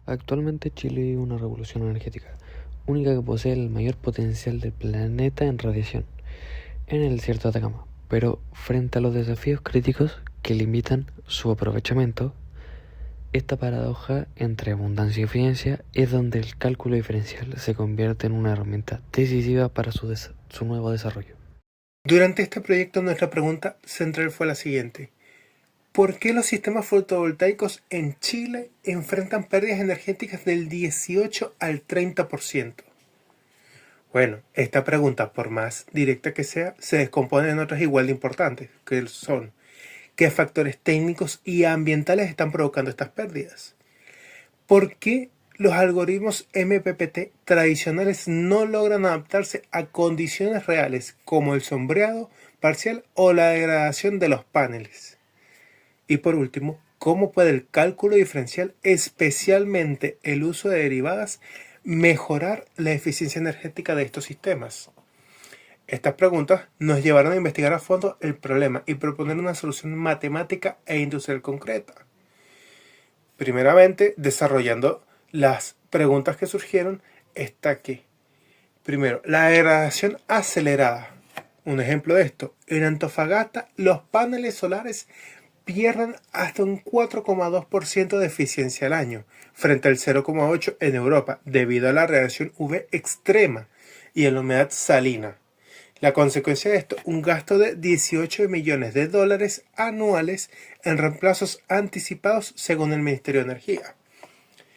Actualmente Chile vive una revolución energética, única que posee el mayor potencial del planeta en radiación, en el desierto de Atacama. Pero frente a los desafíos críticos que limitan su aprovechamiento, esta paradoja entre abundancia y eficiencia es donde el cálculo diferencial se convierte en una herramienta decisiva para su nuevo desarrollo. Durante este proyecto nuestra pregunta central fue la siguiente: ¿por qué los sistemas fotovoltaicos en Chile enfrentan pérdidas energéticas del 18 al 30%? Bueno, esta pregunta, por más directa que sea, se descompone en otras igual de importantes, que son: ¿qué factores técnicos y ambientales están provocando estas pérdidas? ¿Por qué los algoritmos MPPT tradicionales no logran adaptarse a condiciones reales como el sombreado parcial o la degradación de los paneles? Y por último, ¿cómo puede el cálculo diferencial, especialmente el uso de derivadas, mejorar la eficiencia energética de estos sistemas? Estas preguntas nos llevaron a investigar a fondo el problema y proponer una solución matemática e industrial concreta. Primeramente, desarrollando las preguntas que surgieron, está aquí. Primero, la degradación acelerada. Un ejemplo de esto: en Antofagasta los paneles solares pierden hasta un 4,2% de eficiencia al año, frente al 0,8% en Europa, debido a la radiación UV extrema y a la humedad salina. La consecuencia de esto: un gasto de $18 millones anuales en reemplazos anticipados según el Ministerio de Energía.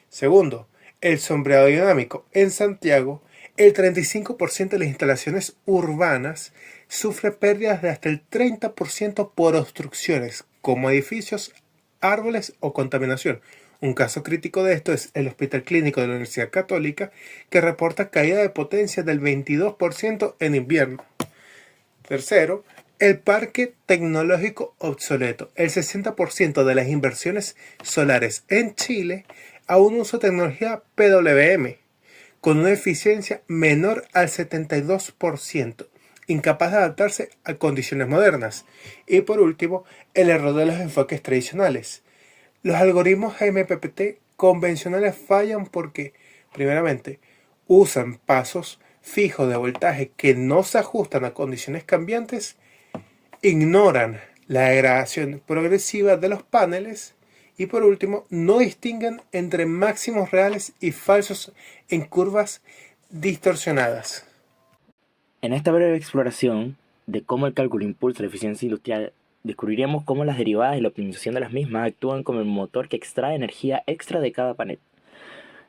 Segundo, el sombreado dinámico. En Santiago, el 35% de las instalaciones urbanas sufre pérdidas de hasta el 30% por obstrucciones, como edificios, árboles o contaminación. Un caso crítico de esto es el Hospital Clínico de la Universidad Católica, que reporta caída de potencia del 22% en invierno. Tercero, el parque tecnológico obsoleto. El 60% de las inversiones solares en Chile aún usa tecnología PWM, con una eficiencia menor al 72%, incapaz de adaptarse a condiciones modernas. Y por último, el error de los enfoques tradicionales. Los algoritmos MPPT convencionales fallan porque, primeramente, usan pasos fijos de voltaje que no se ajustan a condiciones cambiantes, ignoran la degradación progresiva de los paneles y por último no distinguen entre máximos reales y falsos en curvas distorsionadas. En esta breve exploración de cómo el cálculo impulsa la eficiencia industrial, descubriremos cómo las derivadas y la optimización de las mismas actúan como el motor que extrae energía extra de cada panel.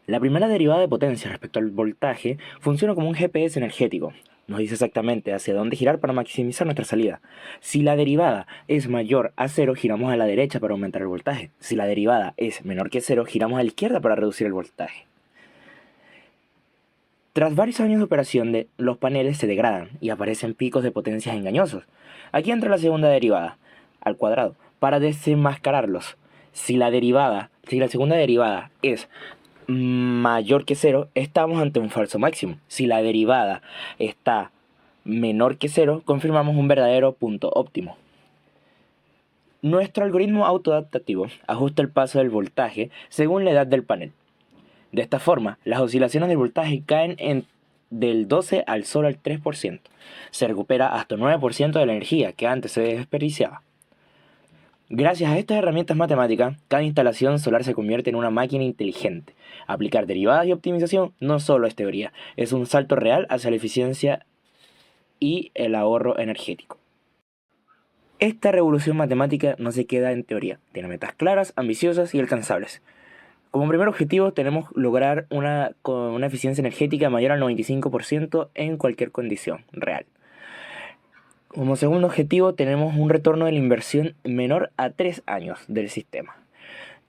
La primera derivada de potencia respecto al voltaje funciona como un GPS energético. Nos dice exactamente hacia dónde girar para maximizar nuestra salida. Si la derivada es mayor a 0, giramos a la derecha para aumentar el voltaje. Si la derivada es menor que 0, giramos a la izquierda para reducir el voltaje. Tras varios años de operación, los paneles se degradan y aparecen picos de potencias engañosos. Aquí entra la segunda derivada, al cuadrado, para desenmascararlos. Si la segunda derivada es mayor que 0, estamos ante un falso máximo. Si la derivada está menor que 0, confirmamos un verdadero punto óptimo. Nuestro algoritmo autoadaptativo ajusta el paso del voltaje según la edad del panel. De esta forma, las oscilaciones del voltaje caen del 12 al solo al 3%. Se recupera hasta el 9% de la energía que antes se desperdiciaba. Gracias a estas herramientas matemáticas, cada instalación solar se convierte en una máquina inteligente. Aplicar derivadas y optimización no solo es teoría, es un salto real hacia la eficiencia y el ahorro energético. Esta revolución matemática no se queda en teoría, tiene metas claras, ambiciosas y alcanzables. Como primer objetivo tenemos lograr una eficiencia energética mayor al 95% en cualquier condición real. Como segundo objetivo tenemos un retorno de la inversión menor a 3 años del sistema.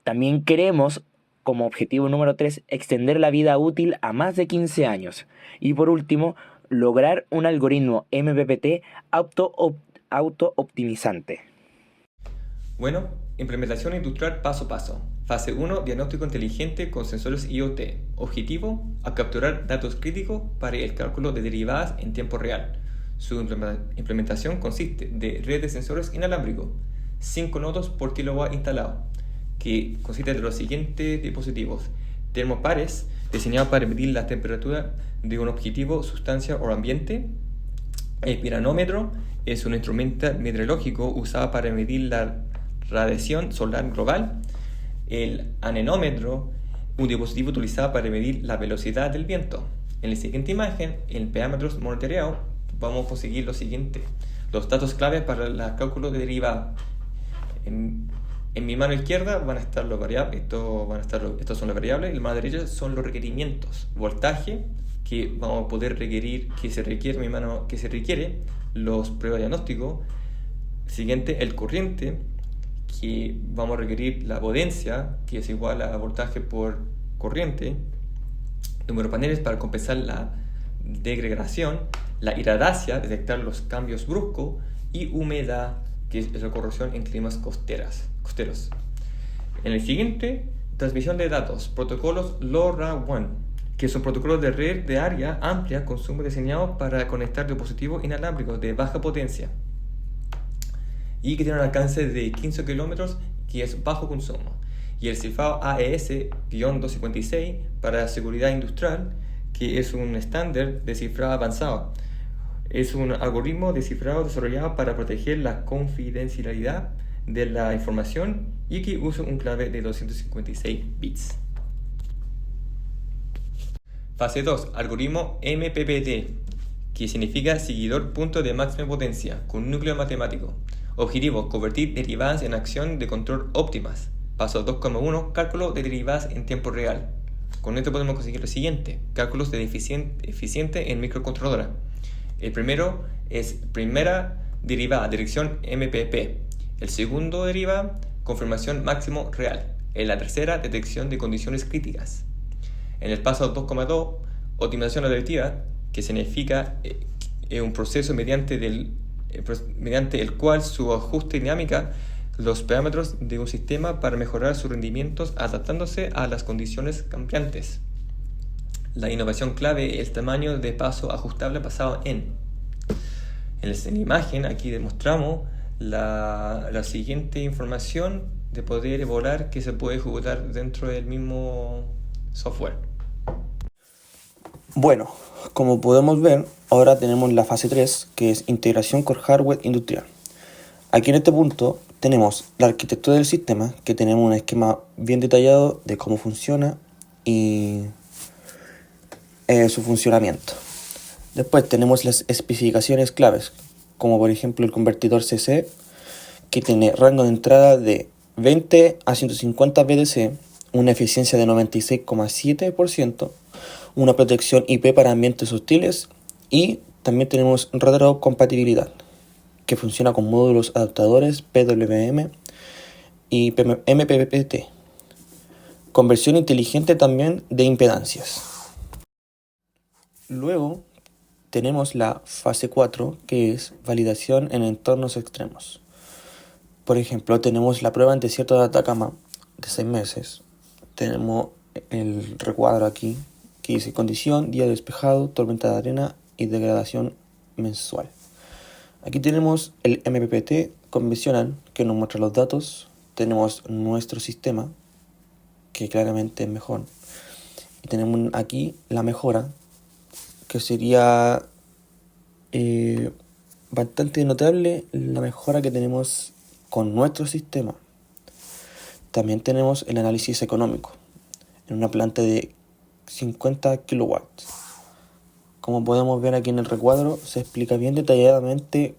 También queremos, como objetivo número 3, extender la vida útil a más de 15 años. Y por último, lograr un algoritmo MPPT auto-optimizante. Bueno, implementación industrial paso a paso. Fase 1, diagnóstico inteligente con sensores IoT. Objetivo, a capturar datos críticos para el cálculo de derivadas en tiempo real. Su implementación consiste de red de sensores inalámbricos, 5 nodos por kilowatt instalado, que consiste de los siguientes dispositivos: termopares, diseñados para medir la temperatura de un objetivo, sustancia o ambiente. El piranómetro es un instrumento meteorológico usado para medir la radiación solar global. El anemómetro, un dispositivo utilizado para medir la velocidad del viento. En la siguiente imagen, en parámetros monitoreados, vamos a conseguir lo siguiente. Los datos clave para el cálculo de derivada. En mi mano izquierda van a estar los variables, estos son las variables, y en la mano derecha son los requerimientos. Voltaje, que vamos a poder requerir, que se requiere, los pruebas de diagnóstico. Siguiente, el corriente, que vamos a requerir la potencia, que es igual a voltaje por corriente. Número de paneles para compensar la degradación. La irradiancia, detectar los cambios bruscos. Y humedad, que es la corrosión en climas costeros. En el siguiente, transmisión de datos, protocolos LoRaWAN, que son protocolos de red de área amplia consumo diseñados para conectar dispositivos inalámbricos de baja potencia y que tienen un alcance de 15 kilómetros, que es bajo consumo. Y el cifrado AES-256 para seguridad industrial, que es un estándar de cifrado avanzado. Es un algoritmo de cifrado desarrollado para proteger la confidencialidad de la información y que usa un clave de 256 bits. Fase 2. Algoritmo MPPT, que significa seguidor punto de máxima potencia, con núcleo matemático. Objetivo: convertir derivadas en acción de control óptimas. Paso 2,1. Cálculo de derivadas en tiempo real. Con esto podemos conseguir lo siguiente: cálculos de eficiente en microcontroladora. El primero es primera derivada, dirección MPP. El segundo deriva, confirmación máximo real. En la tercera, detección de condiciones críticas. En el paso 2,2, optimización adaptativa, que significa un proceso mediante el cual su ajuste dinámica los parámetros de un sistema para mejorar sus rendimientos adaptándose a las condiciones cambiantes. La innovación clave es el tamaño de paso ajustable basado en la imagen. Aquí demostramos la siguiente información de poder evaluar que se puede ejecutar dentro del mismo software. Bueno, como podemos ver, ahora tenemos la fase 3, que es integración con hardware industrial. Aquí en este punto tenemos la arquitectura del sistema, que tenemos un esquema bien detallado de cómo funciona y su funcionamiento. Después tenemos las especificaciones claves, como por ejemplo el convertidor CC, que tiene rango de entrada de 20 a 150 BTC, una eficiencia de 96,7%, una protección IP para ambientes hostiles y también tenemos retrocompatibilidad, que funciona con módulos adaptadores PWM y MPPT. Conversión inteligente también de impedancias. Luego tenemos la fase 4, que es validación en entornos extremos. Por ejemplo, tenemos la prueba en desierto de Atacama de 6 meses. Tenemos el recuadro aquí, que dice condición, día despejado, tormenta de arena y degradación mensual. Aquí tenemos el MPPT convencional, que nos muestra los datos. Tenemos nuestro sistema, que claramente es mejor. Y tenemos aquí la mejora, que sería bastante notable la mejora que tenemos con nuestro sistema. También tenemos el análisis económico en una planta de 50 kilowatts. Como podemos ver aquí en el recuadro, se explica bien detalladamente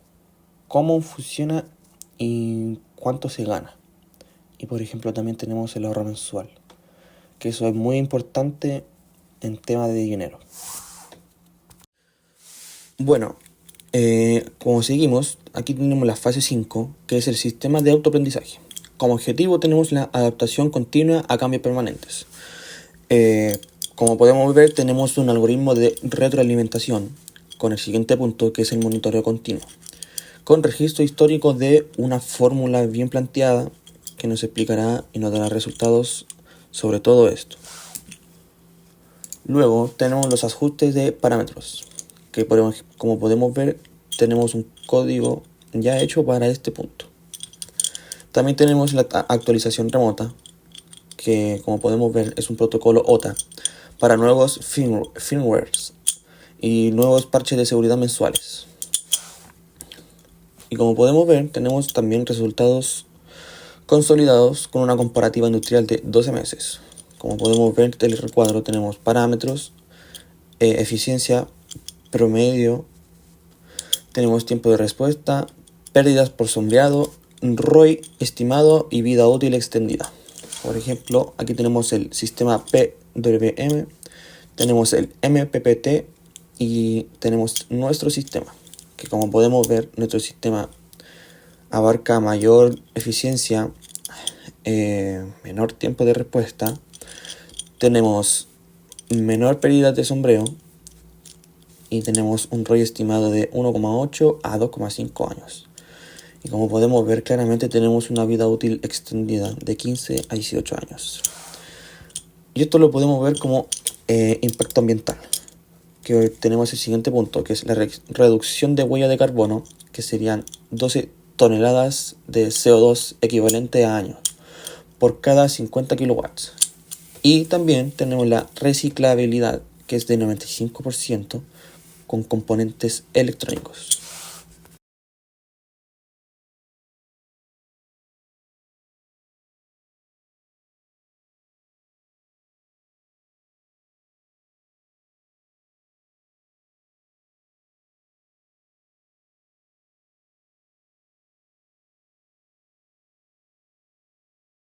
cómo funciona y cuánto se gana. Y por ejemplo también tenemos el ahorro mensual, que eso es muy importante en tema de dinero. Bueno, como seguimos, aquí tenemos la fase 5, que es el sistema de autoaprendizaje. Como objetivo tenemos la adaptación continua a cambios permanentes. Como podemos ver, tenemos un algoritmo de retroalimentación con el siguiente punto, que es el monitoreo continuo, con registro histórico de una fórmula bien planteada que nos explicará y nos dará resultados sobre todo esto. Luego tenemos los ajustes de parámetros, que como podemos ver tenemos un código ya hecho para este punto. También tenemos la actualización remota, que como podemos ver es un protocolo OTA para nuevos firmwares y nuevos parches de seguridad mensuales. Y como podemos ver, tenemos también resultados consolidados con una comparativa industrial de 12 meses. Como podemos ver del recuadro tenemos parámetros, eficiencia, promedio, tenemos tiempo de respuesta, pérdidas por sombreado, ROI estimado y vida útil extendida. Por ejemplo, aquí tenemos el sistema PWM, tenemos el MPPT y tenemos nuestro sistema, que como podemos ver, nuestro sistema abarca mayor eficiencia, menor tiempo de respuesta, tenemos menor pérdida de sombreo y tenemos un ROI estimado de 1,8 a 2,5 años. Y como podemos ver claramente tenemos una vida útil extendida de 15 a 18 años. Y esto lo podemos ver como impacto ambiental. Que tenemos el siguiente punto, que es la reducción de huella de carbono, que serían 12 toneladas de CO2 equivalente a años por cada 50 kilowatts. Y también tenemos la reciclabilidad, que es de 95% con componentes electrónicos.